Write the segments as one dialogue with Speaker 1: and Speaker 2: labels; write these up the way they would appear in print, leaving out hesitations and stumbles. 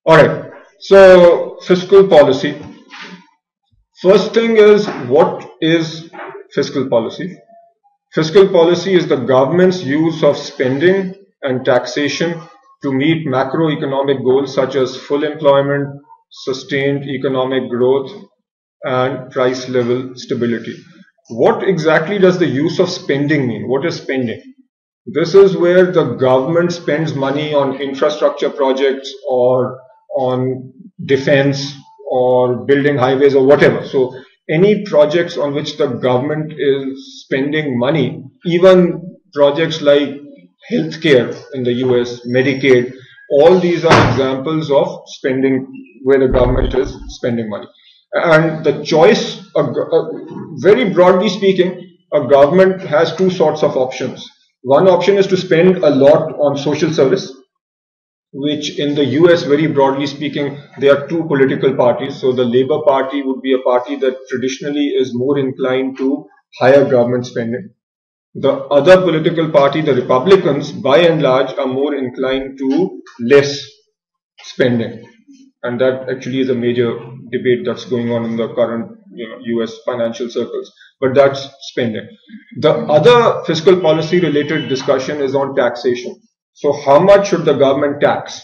Speaker 1: Alright, so fiscal policy. First thing is, what is fiscal policy? Fiscal policy is the government's use of spending and taxation to meet macroeconomic goals such as full employment, sustained economic growth, and price level stability. What exactly does the use of spending mean? What is spending? This is where the government spends money on infrastructure projects or on defense or building highways or whatever. So any projects on which the government is spending money, even projects like healthcare in the US, Medicaid, all these are examples of spending where the government is spending money. And the choice, very broadly speaking, a government has two sorts of options. One option is to spend a lot on social service, which in the US, very broadly speaking, there are two political parties. So the Labour Party would be a party that traditionally is more inclined to higher government spending. The other political party, the Republicans, by and large, are more inclined to less spending. And that actually is a major debate that's going on in the current US financial circles. But that's spending. The other fiscal policy related discussion is on taxation. So how much should the government tax?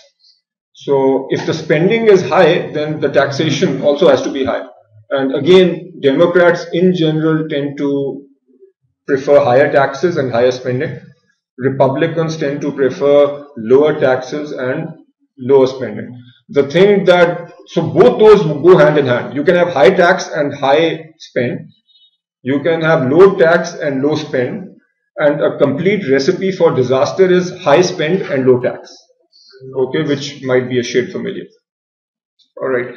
Speaker 1: So if the spending is high, then the taxation also has to be high. And again, Democrats in general tend to prefer higher taxes and higher spending. Republicans tend to prefer lower taxes and lower spending. The thing that, so both those go hand in hand. You can have high tax and high spend. You can have low tax and low spend. And a complete recipe for disaster is high spend and low tax. Okay, which might be a shade familiar. Alright.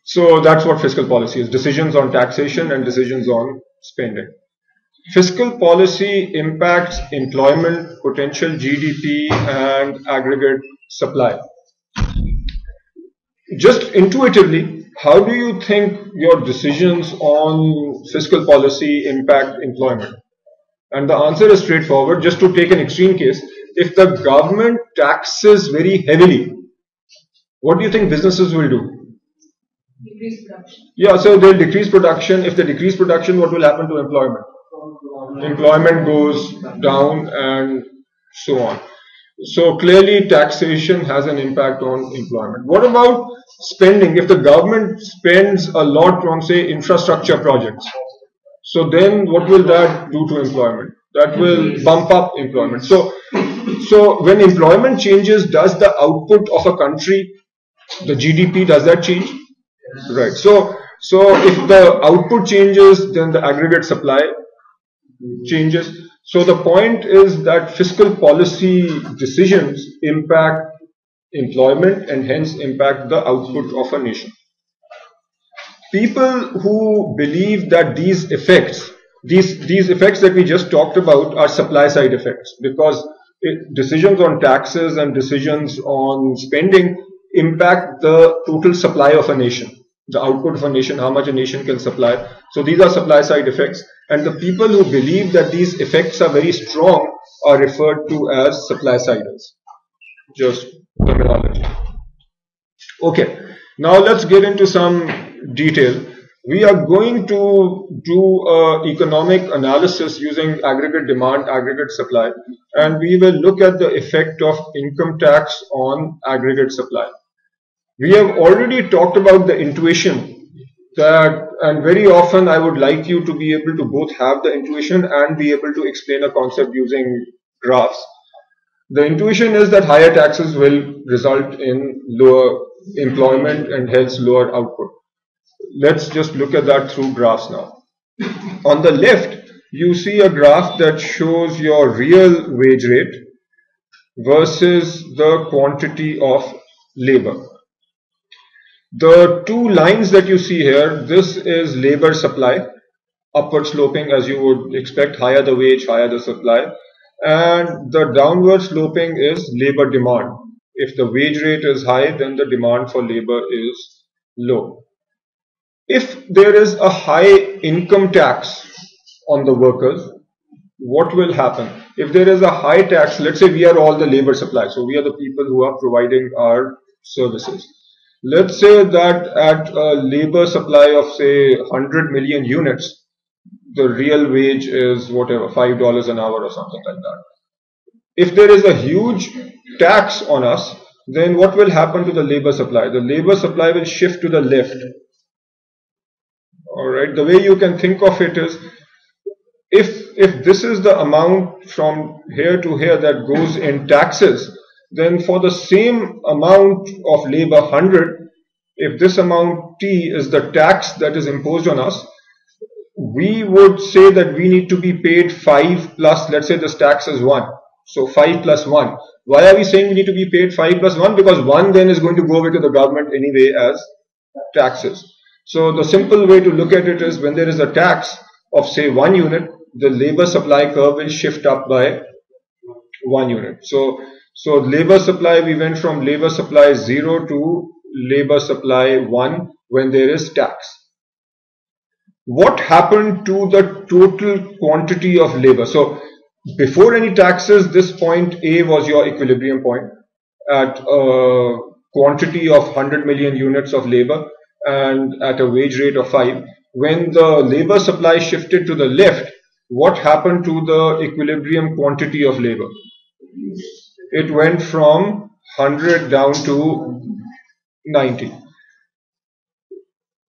Speaker 1: So that's what fiscal policy is. Decisions on taxation and decisions on spending. Fiscal policy impacts employment, potential GDP, and aggregate supply. Just intuitively, how do you think your decisions on fiscal policy impact employment? And the answer is straightforward. Just to take an extreme case, if the government taxes very heavily, what do you think businesses will do?
Speaker 2: Decrease production.
Speaker 1: Yeah, so they'll decrease production. If they decrease production, what will happen to employment? Employment goes down and so on. So clearly taxation has an impact on employment. What about spending? If the government spends a lot on, say, infrastructure projects, so then what will that do to employment? That will bump up employment. So when employment changes, does the output of a country, the GDP, does that change? Right. So if the output changes, then the aggregate supply changes. So the point is that fiscal policy decisions impact employment and hence impact the output of a nation. People who believe that these effects that we just talked about are supply side effects, because decisions on taxes and decisions on spending impact the total supply of a nation, the output of a nation, how much a nation can supply. So these are supply side effects, and the people who believe that these effects are very strong are referred to as supply siders. Just terminology. Okay, now let's get into some detail. We are going to do an economic analysis using aggregate demand, aggregate supply, and we will look at the effect of income tax on aggregate supply. We have already talked about the intuition that, and very often I would like you to be able to both have the intuition and be able to explain a concept using graphs. The intuition is that higher taxes will result in lower employment and hence lower output. Let's just look at that through graphs now. On the left, you see a graph that shows your real wage rate versus the quantity of labor. The two lines that you see here, this is labor supply, upward sloping as you would expect, higher the wage, higher the supply, and the downward sloping is labor demand. If the wage rate is high, then the demand for labor is low. If there is a high income tax on the workers, what will happen? If there is a high tax, let's say we are all the labor supply, so we are the people who are providing our services. Let's say that at a labor supply of say 100 million units, the real wage is whatever, $5 an hour or something like that. If there is a huge tax on us, then what will happen to the labor supply? The labor supply will shift to the left. Alright, the way you can think of it is, if this is the amount from here to here that goes in taxes, then for the same amount of labor, 100, if this amount T is the tax that is imposed on us, we would say that we need to be paid 5 plus, let's say this tax is 1. So 5 plus 1. Why are we saying we need to be paid 5 plus 1? Because 1 then is going to go away to the government anyway as taxes. So the simple way to look at it is, when there is a tax of say 1 unit, the labor supply curve will shift up by 1 unit. So labor supply, we went from labor supply 0 to labor supply 1 when there is tax. What happened to the total quantity of labor? So before any taxes, this point A was your equilibrium point at a quantity of 100 million units of labor and at a wage rate of 5. When the labor supply shifted to the left, what happened to the equilibrium quantity of labor? It went from 100 down to 90.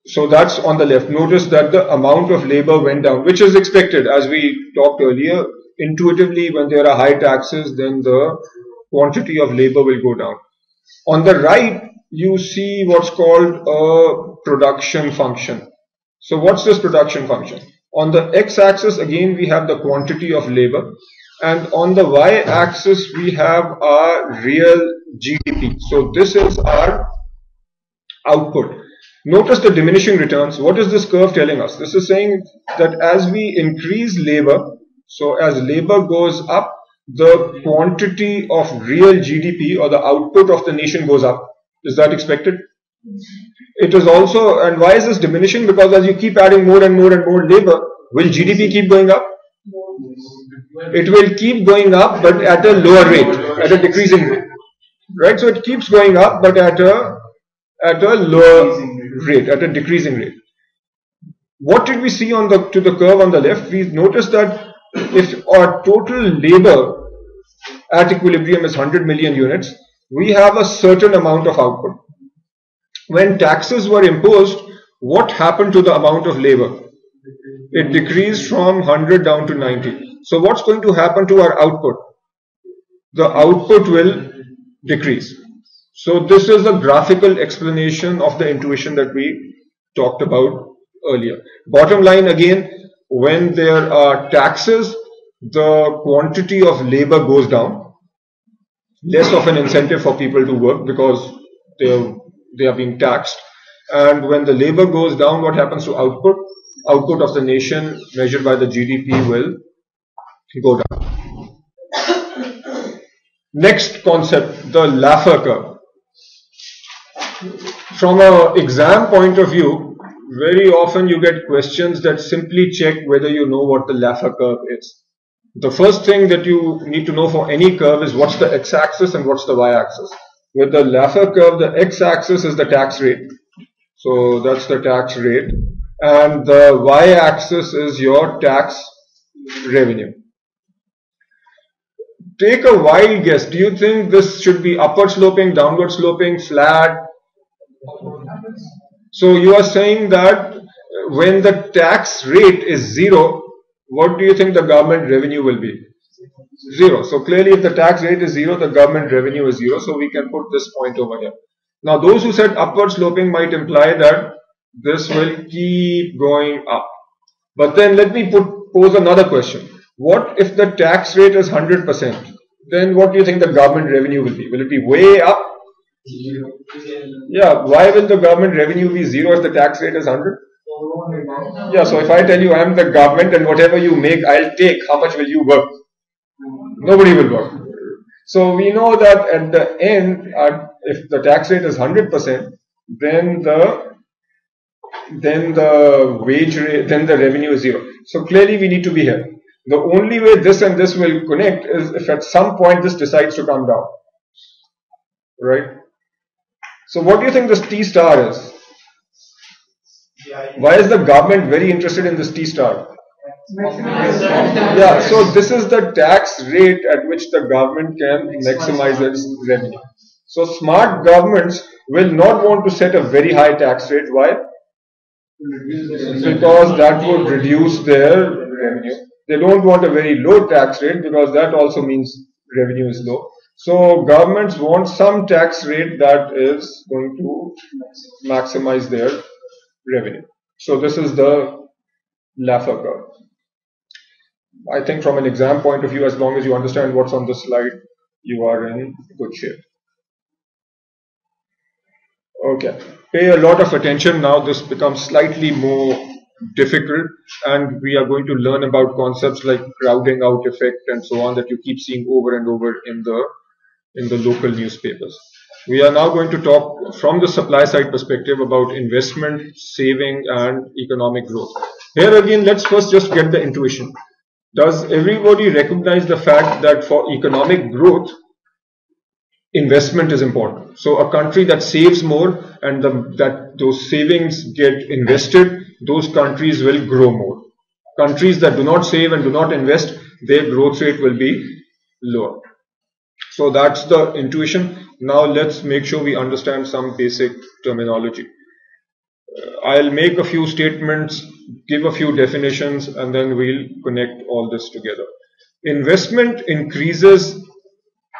Speaker 1: So that's on the left. Notice that the amount of labor went down, which is expected. As we talked earlier, intuitively, when there are high taxes, then the quantity of labor will go down. On the right, you see what's called a production function. So what's this production function? On the x-axis, again, we have the quantity of labor, and on the y-axis, we have our real GDP. So this is our output. Notice the diminishing returns. What is this curve telling us? This is saying that as we increase labor, so as labor goes up, the quantity of real GDP or the output of the nation goes up. Is that expected? It is also, and why is this diminishing? Because as you keep adding more and more and more labor, will GDP keep going up? It will keep going up, but at a lower rate, at a decreasing rate. Right? So it keeps going up, but at a lower rate, at a decreasing rate. What did we see on the curve on the left? We noticed that if our total labor at equilibrium is 100 million units, we have a certain amount of output. When taxes were imposed, what happened to the amount of labor? It decreased from 100 down to 90. So what's going to happen to our output? The output will decrease. So this is a graphical explanation of the intuition that we talked about earlier. Bottom line again, when there are taxes, the quantity of labor goes down. Less of an incentive for people to work because they are being taxed. And when the labor goes down, what happens to output? Output of the nation measured by the GDP will go down. Next concept, the Laffer Curve. From an exam point of view, very often you get questions that simply check whether you know what the Laffer Curve is. The first thing that you need to know for any curve is what's the x-axis and what's the y-axis. With the Laffer Curve, the x-axis is the tax rate. So that's the tax rate. And the y-axis is your tax revenue. Take a wild guess. Do you think this should be upward sloping, downward sloping, flat? So you are saying that when the tax rate is 0, what do you think the government revenue will be? 0. So clearly if the tax rate is 0, the government revenue is 0. So we can put this point over here. Now those who said upward sloping might imply that this will keep going up. But then let me pose another question. What if the tax rate is 100%? Then what do you think the government revenue will be? Will it be way up?
Speaker 3: 0.
Speaker 1: Yeah, why will the government revenue be 0 if the tax rate is 100? Yeah, so if I tell you I'm the government and whatever you make, I'll take, how much will you work? Nobody will work. So we know that at the end, if the tax rate is 100%, then the wage rate, then the revenue is 0. So clearly we need to be here. The only way this and this will connect is if at some point this decides to come down. Right? So what do you think this T star is? Why is the government very interested in this T star? Yeah, so this is the tax rate at which the government can maximize its revenue. So smart governments will not want to set a very high tax rate. Why? Because that would reduce their revenue. They don't want a very low tax rate because that also means revenue is low. So governments want some tax rate that is going to maximize their revenue. So this is the Laffer curve. I think from an exam point of view, as long as you understand what's on the slide, you are in good shape. Okay, pay a lot of attention now. This becomes slightly more difficult, and we are going to learn about concepts like crowding out effect and so on that you keep seeing over and over in the local newspapers. We are now going to talk from the supply side perspective about investment, saving, and economic growth. Here again, let's first just get the intuition. Does everybody recognize the fact that for economic growth, investment is important? So a country that saves more and that those savings get invested, those countries will grow more. Countries that do not save and do not invest, their growth rate will be lower. So that's the intuition. Now let's make sure we understand some basic terminology. I'll make a few statements, give a few definitions, and then we'll connect all this together. Investment increases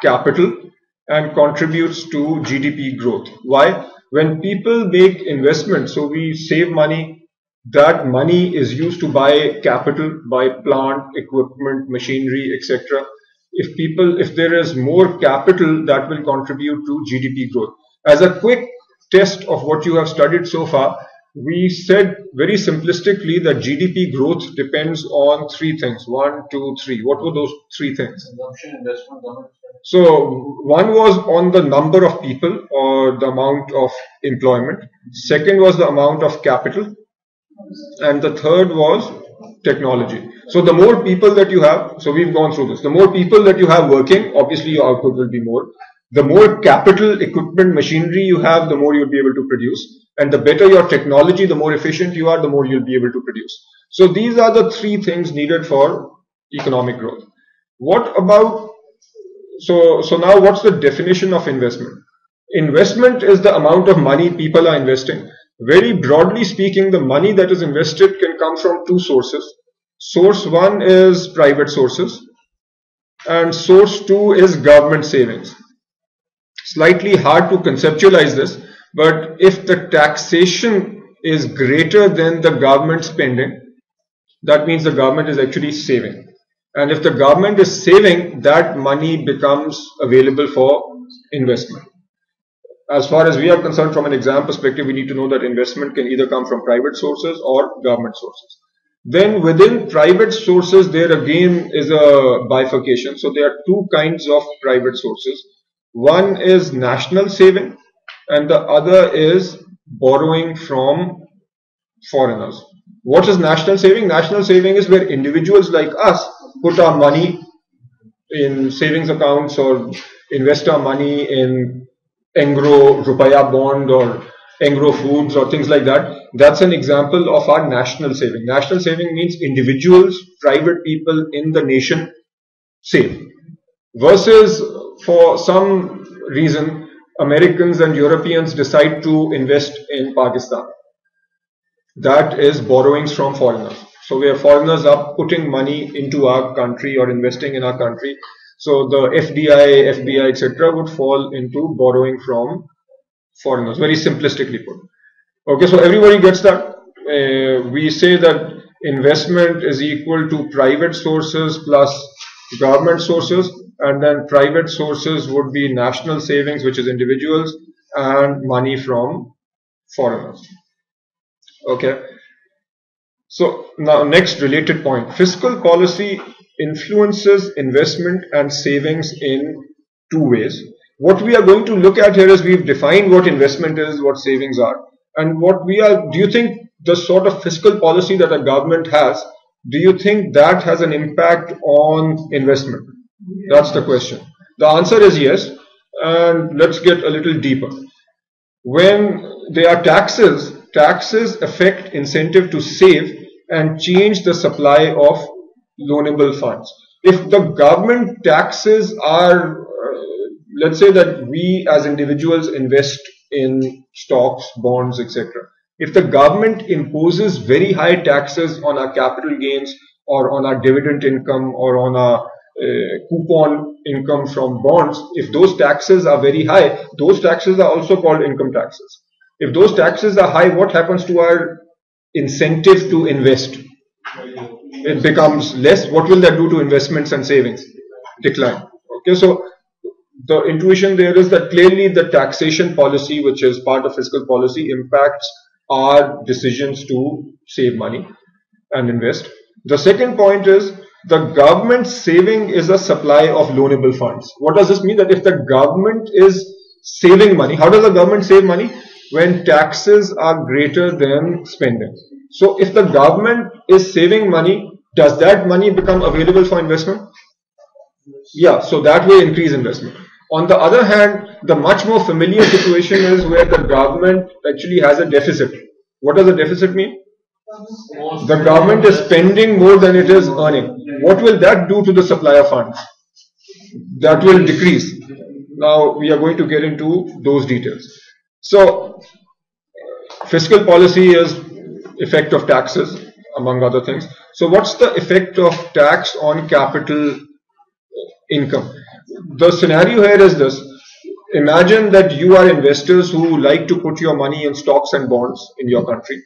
Speaker 1: capital and contributes to GDP growth. Why? When people make investment, so we save money, that money is used to buy capital, buy plant, equipment, machinery, etc. If there is more capital, that will contribute to GDP growth. As a quick test of what you have studied so far, we said very simplistically that GDP growth depends on three things. 1, 2, 3. What were those three things?
Speaker 3: Consumption, investment, government.
Speaker 1: So one was on the number of people or the amount of employment. Second was the amount of capital. And the third was technology. So the more people that you have, so we've gone through this, the more people that you have working, obviously your output will be more. The more capital, equipment, machinery you have, the more you'll be able to produce. And the better your technology, the more efficient you are, the more you'll be able to produce. So these are the three things needed for economic growth. What about, so now what's the definition of investment? Investment is the amount of money people are investing. Very broadly speaking, the money that is invested can come from two sources. Source one is private sources, and source two is government savings. Slightly hard to conceptualize this, but if the taxation is greater than the government spending, that means the government is actually saving. And if the government is saving, that money becomes available for investment. As far as we are concerned, from an exam perspective, we need to know that investment can either come from private sources or government sources. Then within private sources, there again is a bifurcation. So there are two kinds of private sources. One is national saving and the other is borrowing from foreigners. What is national saving? National saving is where individuals like us put our money in savings accounts or invest our money in Engro Rupaya bond or Engro foods or things like that. That's an example of our national saving. National saving means individuals, private people in the nation save. Versus for some reason, Americans and Europeans decide to invest in Pakistan. That is borrowings from foreigners. So where foreigners are putting money into our country or investing in our country. So the FDI, FBI, etc. would fall into borrowing from foreigners, very simplistically put. Okay, so everybody gets that. We say that investment is equal to private sources plus government sources, and then private sources would be national savings, which is individuals, and money from foreigners. Okay. So now next related point, fiscal policy influences investment and savings in two ways. What we are going to look at here is we've defined what investment is, what savings are, and what we are, do you think the sort of fiscal policy that a government has, do you think that has an impact on investment? That's the question. The answer is yes, and let's get a little deeper. When there are taxes, taxes affect incentive to save and change the supply of loanable funds. If the government taxes are, let's say that we as individuals invest in stocks, bonds, etc. If the government imposes very high taxes on our capital gains or on our dividend income or on our coupon income from bonds, if those taxes are very high, those taxes are also called income taxes. If those taxes are high, what happens to our incentive to invest? It becomes less. What will that do to investments and savings? Decline. Okay, so the intuition there is that clearly the taxation policy, which is part of fiscal policy, impacts our decisions to save money and invest. The second point is the government saving is a supply of loanable funds. What does this mean? That if the government is saving money, how does the government save money? When taxes are greater than spending. So if the government is saving money, does that money become available for investment? Yeah, so that will increase investment. On the other hand, the much more familiar situation is where the government actually has a deficit. What does a deficit mean? The government is spending more than it is earning. What will that do to the supply of funds? That will decrease. Now we are going to get into those details. So fiscal policy is effect of taxes, among other things. So what's the effect of tax on capital income? The scenario here is this. Imagine that you are investors who like to put your money in stocks and bonds in your country.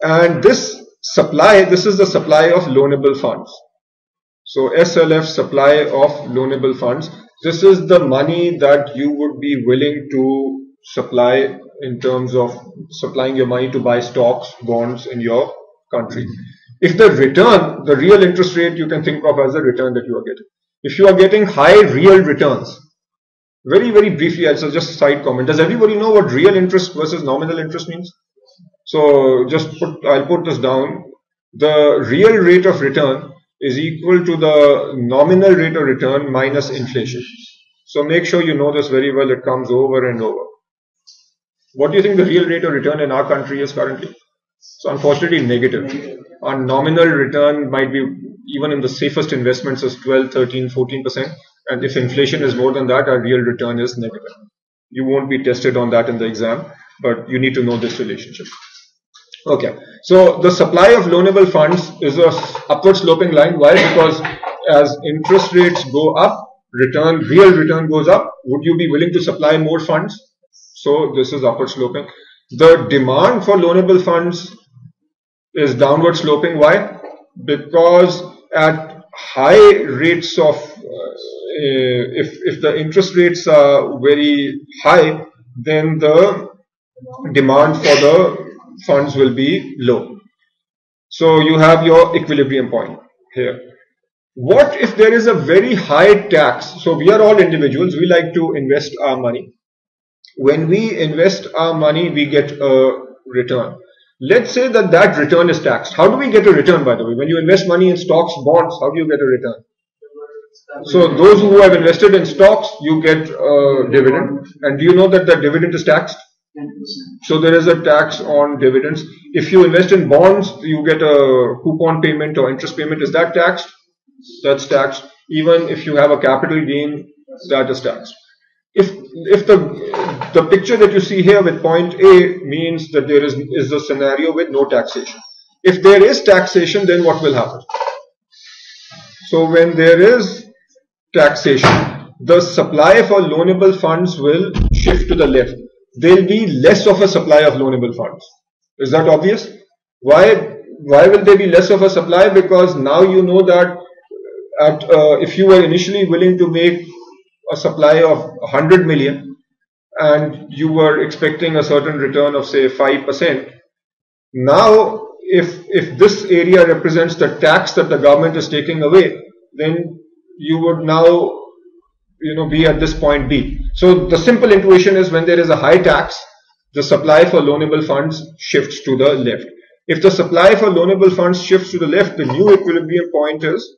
Speaker 1: And this is the supply of loanable funds. So SLF, supply of loanable funds. This is the money that you would be willing to supply in terms of supplying your money to buy stocks, bonds in your country. If the return, the real interest rate you can think of as the return that you are getting. If you are getting high real returns, very briefly, I'll just a side comment. Does everybody know what real interest versus nominal interest means? So I'll put this down. The real rate of return is equal to the nominal rate of return minus inflation. So make sure you know this very well. It comes over and over. What do you think the real rate of return in our country is currently? So unfortunately negative. Our nominal return might be, even in the safest investments, is 12, 13, 14%. And if inflation is more than that, our real return is negative. You won't be tested on that in the exam, but you need to know this relationship. Okay, so the supply of loanable funds is a upward sloping line. Why? Because as interest rates go up, real return goes up. Would you be willing to supply more funds? So this is upward sloping. The demand for loanable funds is downward sloping. Why? Because at high rates of, if the interest rates are very high, then the demand for the funds will be low. So you have your equilibrium point here. What if there is a very high tax? So we are all individuals, we like to invest our money. When we invest our money, we get a return. Let's say that return is taxed. How do we get a return, by the way? When you invest money in stocks, bonds, how do you get a return? So those who have invested in stocks, you get a dividend. And do you know that the dividend is taxed?
Speaker 3: 10%.
Speaker 1: So there is a tax on dividends. If you invest in bonds, you get a coupon payment or interest payment. Is that taxed? That's taxed. Even if you have a capital gain, that is taxed. If the picture that you see here with point A means that there is a scenario with no taxation. If there is taxation, then what will happen? So when there is taxation, the supply for loanable funds will shift to the left. There will be less of a supply of loanable funds. Is that obvious? Why will there be less of a supply? Because now you know that if you were initially willing to make a supply of 100 million and you were expecting a certain return of say 5%, now if this area represents the tax that the government is taking away, then you would now be at this point B. So the simple intuition is when there is a high tax, the supply for loanable funds shifts to the left. If the supply for loanable funds shifts to the left, the new equilibrium point is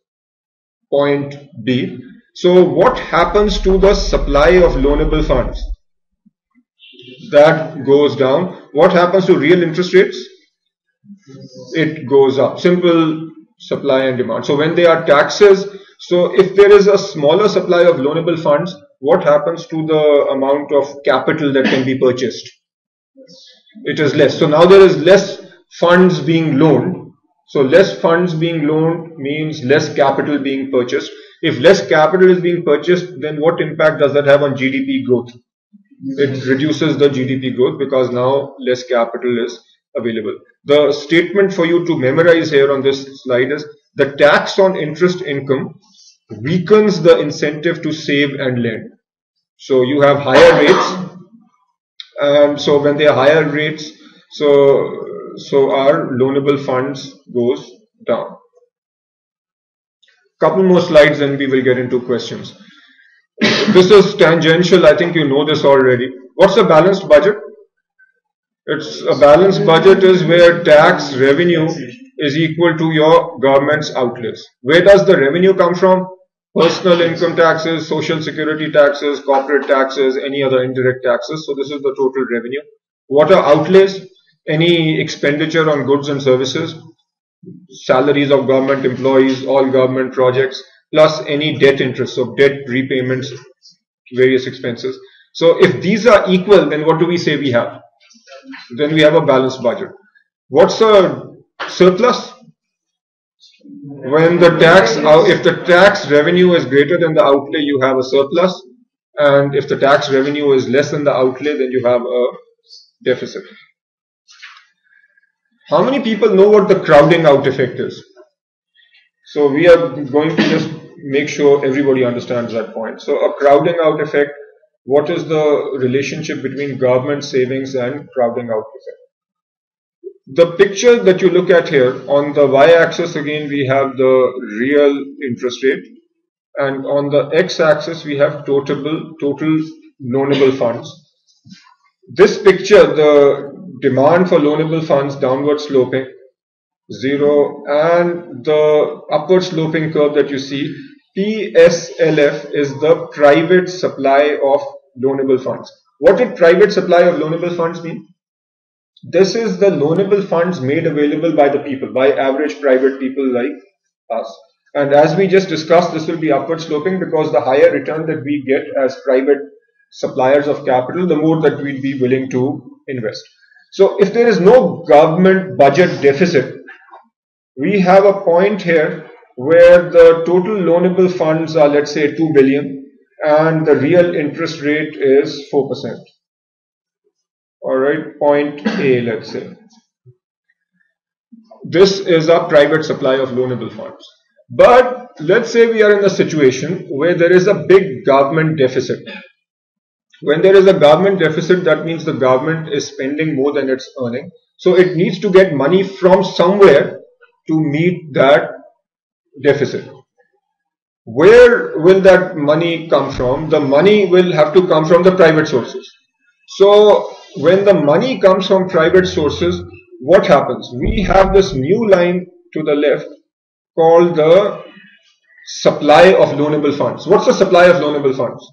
Speaker 1: point B. So what happens to the supply of loanable funds? that goes down. What happens to real interest rates? It goes up. Simple supply and demand. So when there are taxes, so if there is a smaller supply of loanable funds, what happens to the amount of capital that can be purchased? It is less. So now there is less funds being loaned. So less funds being loaned means less capital being purchased. If less capital is being purchased, then what impact does that have on GDP growth? It reduces the GDP growth because now less capital is available. The statement for you to memorize here on this slide is the tax on interest income weakens the incentive to save and lend. So you have higher rates, and so when there are higher rates, so our loanable funds goes down. Couple more slides and we will get into questions. This is tangential, I think you know this already. What's a balanced budget? It's a balanced budget is where tax revenue is equal to your government's outlays. Where does the revenue come from? Personal income taxes, social security taxes, corporate taxes, any other indirect taxes. So this is the total revenue. What are outlays? Any expenditure on goods and services, salaries of government employees, all government projects, plus any debt interest, so debt repayments, various expenses. So if these are equal, then what do we say we have? Then we have a balanced budget. What's a surplus? When the tax, if the tax revenue is greater than the outlay, you have a surplus, and if the tax revenue is less than the outlay, then you have a deficit. How many people know what the crowding out effect is? So we are going to just make sure everybody understands that point. So a crowding out effect, what is the relationship between government savings and crowding out effect? The picture that you look at here, on the y-axis again we have the real interest rate, and on the x-axis we have total loanable funds. This picture, the demand for loanable funds downward sloping, 0, and the upward sloping curve that you see, PSLF is the private supply of loanable funds. What did private supply of loanable funds mean? This is the loanable funds made available by the people, by average private people like us. And as we just discussed, this will be upward sloping because the higher return that we get as private suppliers of capital, the more that we'd be willing to invest. So if there is no government budget deficit, we have a point here where the total loanable funds are, let's say, 2 billion and the real interest rate is 4%. Alright, point A, let's say. This is a private supply of loanable funds. But let's say we are in a situation where there is a big government deficit. When there is a government deficit, that means the government is spending more than it's earning. So it needs to get money from somewhere to meet that deficit. Where will that money come from? The money will have to come from the private sources. So when the money comes from private sources, what happens? We have this new line to the left called the supply of loanable funds. What's the supply of loanable funds?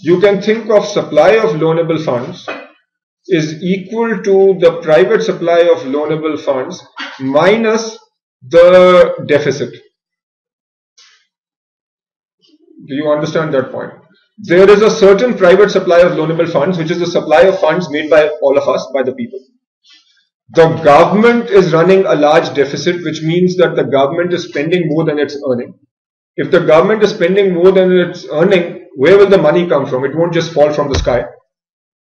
Speaker 1: You can think of supply of loanable funds is equal to the private supply of loanable funds minus the deficit. Do you understand that point? There is a certain private supply of loanable funds, which is the supply of funds made by all of us, by the people. The government is running a large deficit, which means that the government is spending more than it's earning. If the government is spending more than it's earning, where will the money come from? It won't just fall from the sky.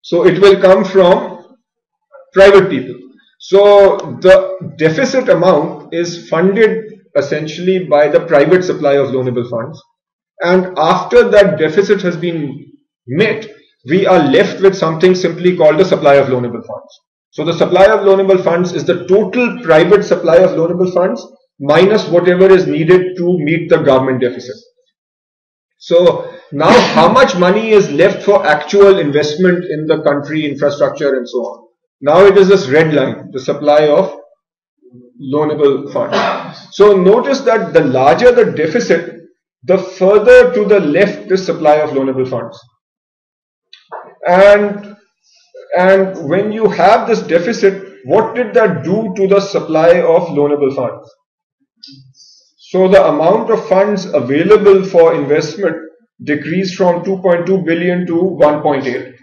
Speaker 1: So it will come from private people. So the deficit amount is funded essentially by the private supply of loanable funds. And after that deficit has been met, we are left with something simply called the supply of loanable funds. So the supply of loanable funds is the total private supply of loanable funds minus whatever is needed to meet the government deficit. So now how much money is left for actual investment in the country, infrastructure and so on? Now it is this red line, the supply of loanable funds. So notice that the larger the deficit, the further to the left is supply of loanable funds. And And when you have this deficit, what did that do to the supply of loanable funds? So the amount of funds available for investment decreased from 2.2 billion to 1.8.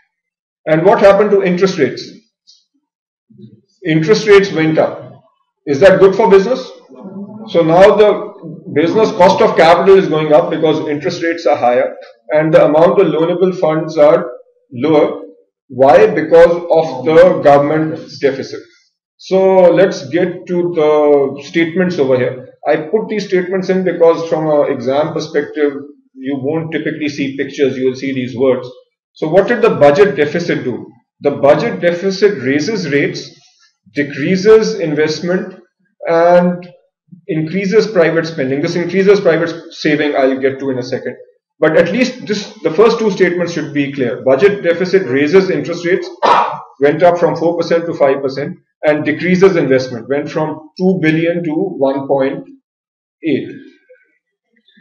Speaker 1: And what happened to interest rates? Interest rates went up. Is that good for business? So now the business cost of capital is going up because interest rates are higher and the amount of loanable funds are lower. Why? Because of the government deficit. So let's get to the statements over here. I put these statements in because from an exam perspective, you won't typically see pictures, you will see these words. So what did the budget deficit do? The budget deficit raises rates, decreases investment, and increases private spending. This increases private saving, I'll get to in a second. But at least the first two statements should be clear. Budget deficit raises interest rates, went up from 4% to 5%, and decreases investment, went from 2 billion to 1.8.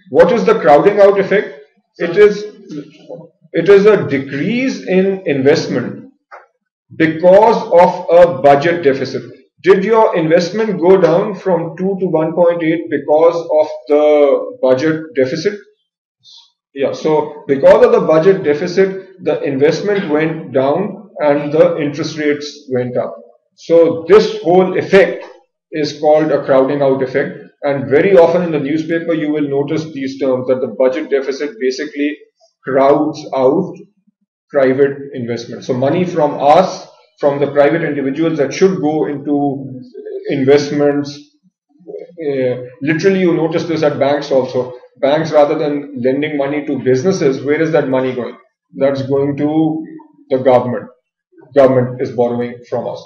Speaker 1: What is the crowding out effect? It is a decrease in investment because of a budget deficit. Did your investment go down from 2 to 1.8 because of the budget deficit? Yeah, so because of the budget deficit, the investment went down and the interest rates went up. So this whole effect is called a crowding out effect. And very often in the newspaper, you will notice these terms that the budget deficit basically crowds out private investment. So money from us, from the private individuals that should go into investments. Literally, you notice this at banks also. Banks, rather than lending money to businesses, where is that money going? That's going to the government. Government is borrowing from us.